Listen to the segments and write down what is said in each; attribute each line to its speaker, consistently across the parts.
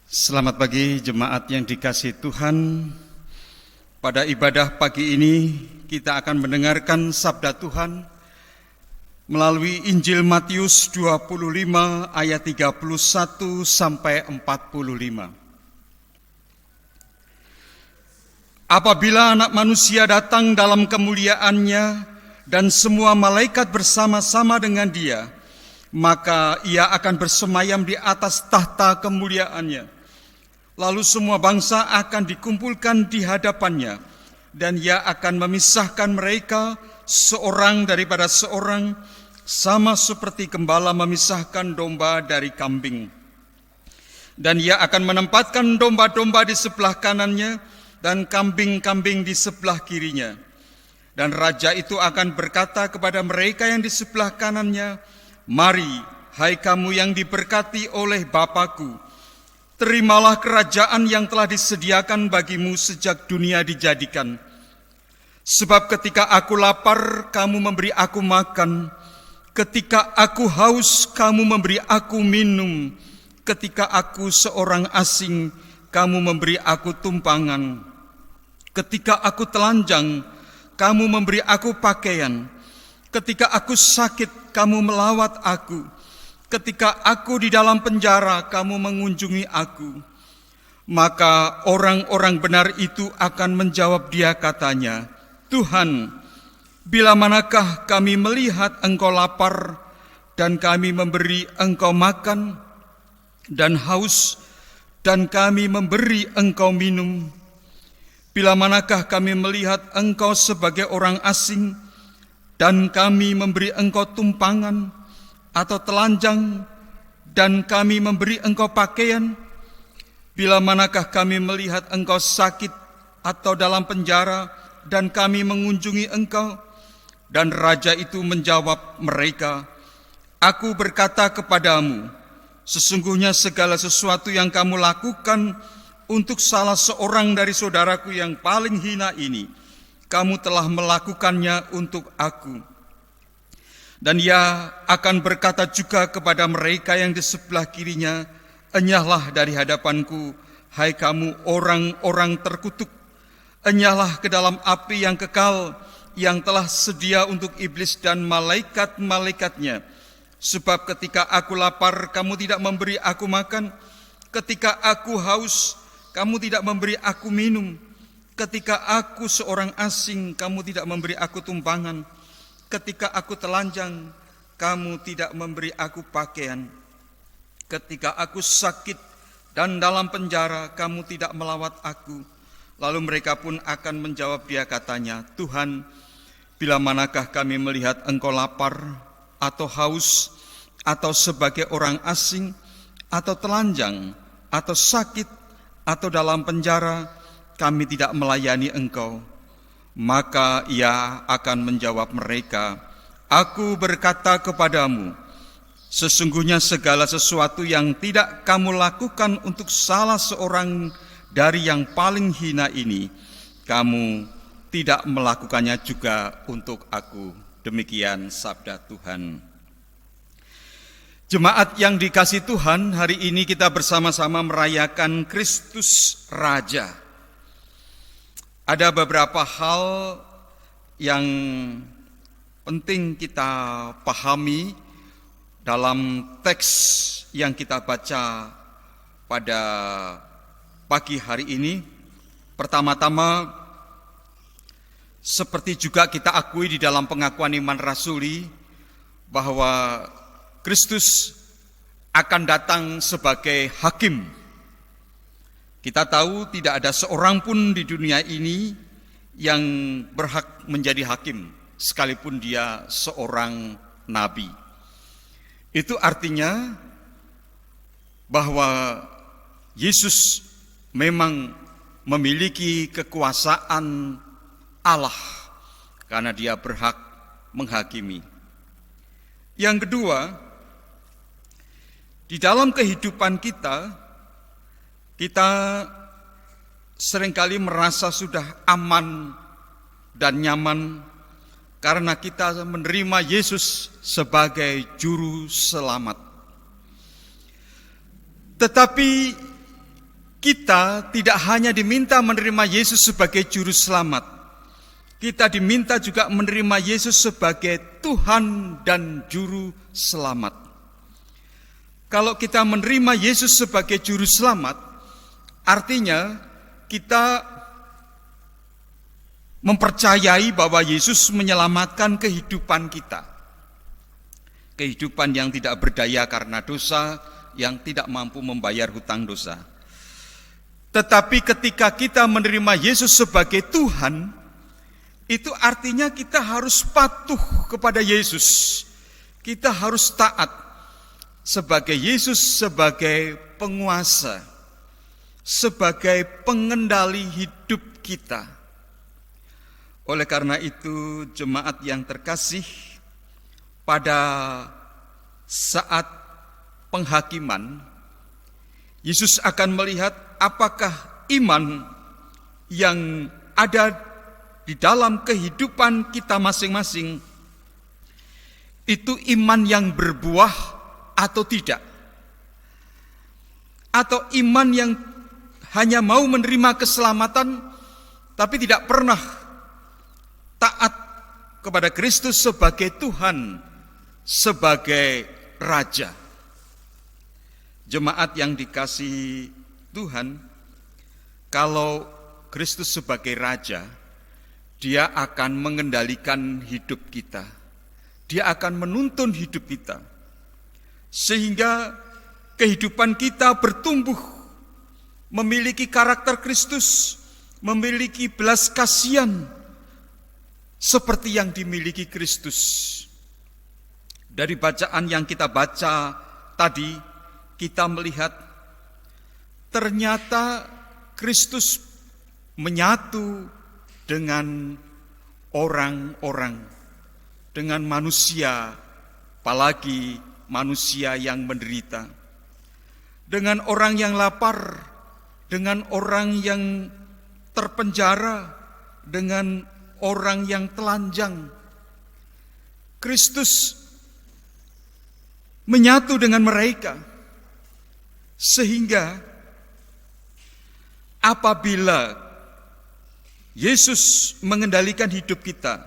Speaker 1: Selamat pagi jemaat yang dikasihi Tuhan. Pada ibadah pagi ini kita akan mendengarkan sabda Tuhan melalui Injil Matius 25 ayat 31 sampai 45. Apabila Anak Manusia datang dalam kemuliaannya dan semua malaikat bersama-sama dengan Dia, maka Ia akan bersemayam di atas tahta kemuliaannya. Lalu semua bangsa akan dikumpulkan di hadapannya, dan Ia akan memisahkan mereka seorang daripada seorang, sama seperti gembala memisahkan domba dari kambing. Dan Ia akan menempatkan domba-domba di sebelah kanannya, dan kambing-kambing di sebelah kirinya. Dan Raja itu akan berkata kepada mereka yang di sebelah kanannya, "Mari, hai kamu yang diberkati oleh Bapa-Ku, terimalah kerajaan yang telah disediakan bagimu sejak dunia dijadikan. Sebab ketika aku lapar, kamu memberi aku makan. Ketika aku haus, kamu memberi aku minum. Ketika aku seorang asing, kamu memberi aku tumpangan. Ketika aku telanjang, kamu memberi aku pakaian. Ketika aku sakit, kamu melawat aku. Ketika aku di dalam penjara, kamu mengunjungi aku." Maka orang-orang benar itu akan menjawab Dia katanya, "Tuhan, bila manakah kami melihat Engkau lapar dan kami memberi Engkau makan, dan haus dan kami memberi Engkau minum? Bila manakah kami melihat Engkau sebagai orang asing dan kami memberi Engkau tumpangan, atau telanjang dan kami memberi Engkau pakaian? Bila manakah kami melihat Engkau sakit atau dalam penjara dan kami mengunjungi Engkau?" Dan Raja itu menjawab mereka, "Aku berkata kepadamu, sesungguhnya segala sesuatu yang kamu lakukan untuk salah seorang dari saudaraku yang paling hina ini, kamu telah melakukannya untuk aku." Dan Ia akan berkata juga kepada mereka yang di sebelah kirinya, "Enyahlah dari hadapanku, hai kamu orang-orang terkutuk. Enyahlah ke dalam api yang kekal, yang telah sedia untuk iblis dan malaikat-malaikatnya. Sebab ketika aku lapar, kamu tidak memberi aku makan. Ketika aku haus, kamu tidak memberi aku minum. Ketika aku seorang asing, kamu tidak memberi aku tumpangan. Ketika aku telanjang, kamu tidak memberi aku pakaian. Ketika aku sakit dan dalam penjara, kamu tidak melawat aku." Lalu mereka pun akan menjawab Dia katanya, "Tuhan, bila manakah kami melihat Engkau lapar atau haus, atau sebagai orang asing, atau telanjang, atau sakit, atau dalam penjara, kami tidak melayani Engkau?" Maka Ia akan menjawab mereka, "Aku berkata kepadamu, sesungguhnya segala sesuatu yang tidak kamu lakukan untuk salah seorang dari yang paling hina ini, kamu tidak melakukannya juga untuk aku." Demikian sabda Tuhan. Jemaat yang dikasihi Tuhan, hari ini kita bersama-sama merayakan Kristus Raja. Ada beberapa hal yang penting kita pahami dalam teks yang kita baca pada pagi hari ini. Pertama-tama, seperti juga kita akui di dalam pengakuan iman rasuli, bahwa Kristus akan datang sebagai hakim. Kita tahu tidak ada seorang pun di dunia ini yang berhak menjadi hakim, sekalipun dia seorang nabi. Itu artinya bahwa Yesus memang memiliki kekuasaan Allah karena Dia berhak menghakimi. Yang kedua, di dalam kehidupan kita seringkali merasa sudah aman dan nyaman karena kita menerima Yesus sebagai juru selamat. Tetapi kita tidak hanya diminta menerima Yesus sebagai juru selamat, kita diminta juga menerima Yesus sebagai Tuhan dan juru selamat. Kalau kita menerima Yesus sebagai juru selamat, artinya kita mempercayai bahwa Yesus menyelamatkan kehidupan kita. Kehidupan yang tidak berdaya karena dosa, yang tidak mampu membayar hutang dosa. Tetapi ketika kita menerima Yesus sebagai Tuhan, itu artinya kita harus patuh kepada Yesus. Kita harus taat sebagai Yesus sebagai penguasa, sebagai pengendali hidup kita. Oleh karena itu, jemaat yang terkasih, pada saat penghakiman, Yesus akan melihat apakah iman yang ada di dalam kehidupan kita masing-masing itu iman yang berbuah atau tidak. Atau iman yang hanya mau menerima keselamatan tapi tidak pernah taat kepada Kristus sebagai Tuhan, sebagai Raja. Jemaat yang dikasihi Tuhan, kalau Kristus sebagai Raja, Dia akan mengendalikan hidup kita. Dia akan menuntun hidup kita. Sehingga kehidupan kita bertumbuh, memiliki karakter Kristus, memiliki belas kasihan, seperti yang dimiliki Kristus. Dari bacaan yang kita baca tadi, kita melihat ternyata Kristus menyatu dengan orang-orang, dengan manusia, apalagi manusia yang menderita, dengan orang yang lapar, dengan orang yang terpenjara, dengan orang yang telanjang. Kristus menyatu dengan mereka, sehingga apabila Yesus mengendalikan hidup kita,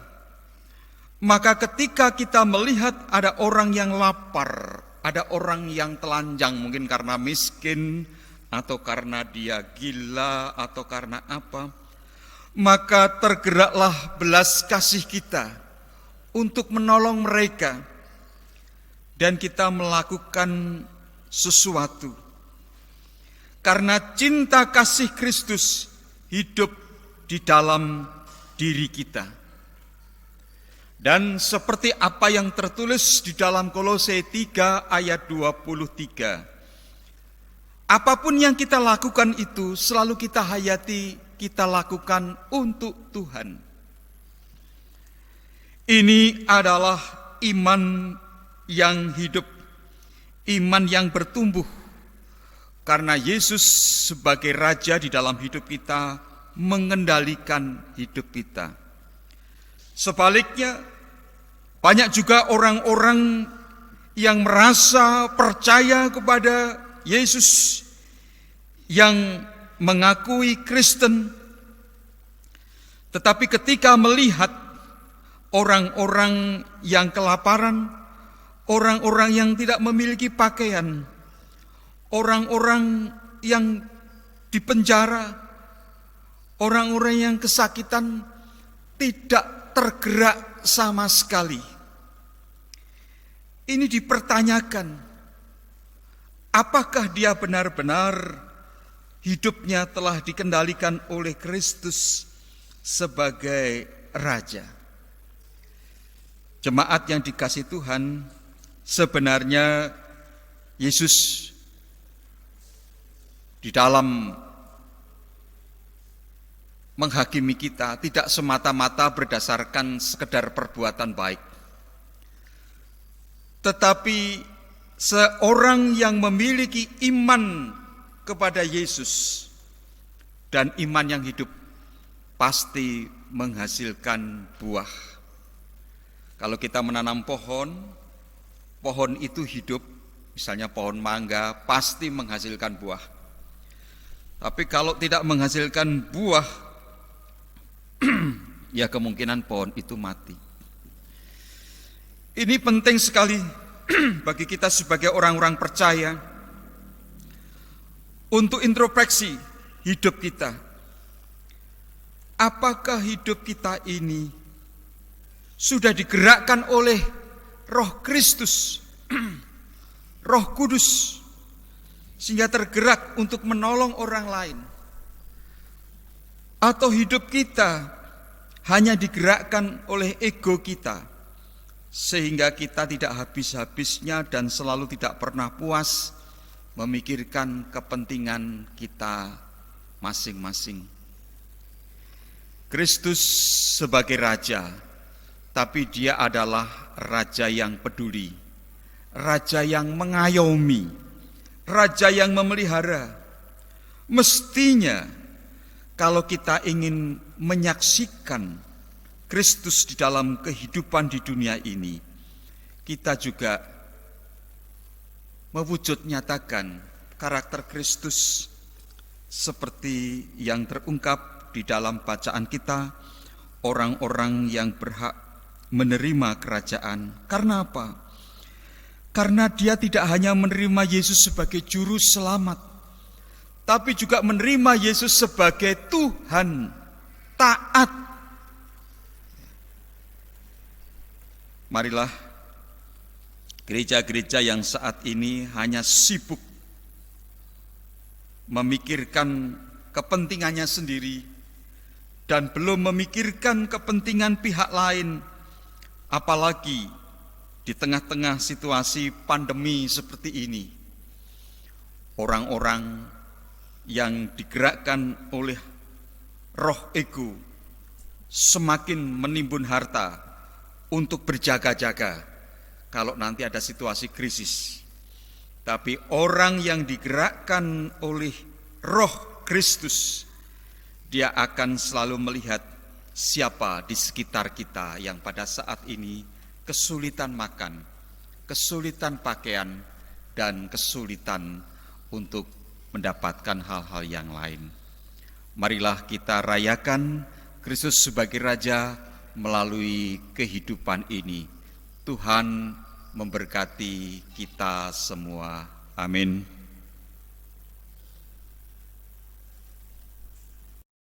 Speaker 1: maka ketika kita melihat ada orang yang lapar, ada orang yang telanjang, mungkin karena miskin, atau karena dia gila, atau karena apa, maka tergeraklah belas kasih kita untuk menolong mereka. Dan kita melakukan sesuatu. Karena cinta kasih Kristus hidup di dalam diri kita. Dan seperti apa yang tertulis di dalam Kolose 3 ayat 23. Apapun yang kita lakukan itu selalu kita hayati, kita lakukan untuk Tuhan. Ini adalah iman yang hidup, iman yang bertumbuh, karena Yesus sebagai Raja di dalam hidup kita mengendalikan hidup kita. Sebaliknya, banyak juga orang-orang yang merasa percaya kepada Yesus, yang mengakui Kristen, tetapi ketika melihat orang-orang yang kelaparan, orang-orang yang tidak memiliki pakaian, orang-orang yang dipenjara, orang-orang yang kesakitan, tidak tergerak sama sekali. Ini dipertanyakan, apakah dia benar-benar hidupnya telah dikendalikan oleh Kristus sebagai Raja? Jemaat yang dikasihi Tuhan, sebenarnya Yesus di dalam menghakimi kita tidak semata-mata berdasarkan sekedar perbuatan baik. Tetapi seorang yang memiliki iman kepada Yesus dan iman yang hidup pasti menghasilkan buah. Kalau kita menanam pohon itu hidup, misalnya pohon mangga, pasti menghasilkan buah. Tapi kalau tidak menghasilkan buah, ya kemungkinan pohon itu mati. Ini penting sekali bagi kita sebagai orang-orang percaya untuk introspeksi hidup kita. Apakah hidup kita ini sudah digerakkan oleh Roh Kristus, Roh Kudus, sehingga tergerak untuk menolong orang lain? Atau hidup kita hanya digerakkan oleh ego kita, sehingga kita tidak habis-habisnya dan selalu tidak pernah puas memikirkan kepentingan kita masing-masing. Kristus sebagai Raja, tapi Dia adalah Raja yang peduli, Raja yang mengayomi, Raja yang memelihara. Mestinya kalau kita ingin menyaksikan Kristus di dalam kehidupan di dunia ini, kita juga mewujud nyatakan karakter Kristus seperti yang terungkap di dalam bacaan kita, orang-orang yang berhak menerima kerajaan. Karena apa? Karena dia tidak hanya menerima Yesus sebagai juru selamat, tapi juga menerima Yesus sebagai Tuhan, taat. Marilah gereja-gereja yang saat ini hanya sibuk memikirkan kepentingannya sendiri dan belum memikirkan kepentingan pihak lain, apalagi di tengah-tengah situasi pandemi seperti ini. Orang-orang yang digerakkan oleh roh ego semakin menimbun harta untuk berjaga-jaga kalau nanti ada situasi krisis. Tapi orang yang digerakkan oleh Roh Kristus, dia akan selalu melihat siapa di sekitar kita yang pada saat ini kesulitan makan, kesulitan pakaian, dan kesulitan untuk mendapatkan hal-hal yang lain. Marilah kita rayakan Kristus sebagai Raja melalui kehidupan ini. Tuhan memberkati kita semua. Amin.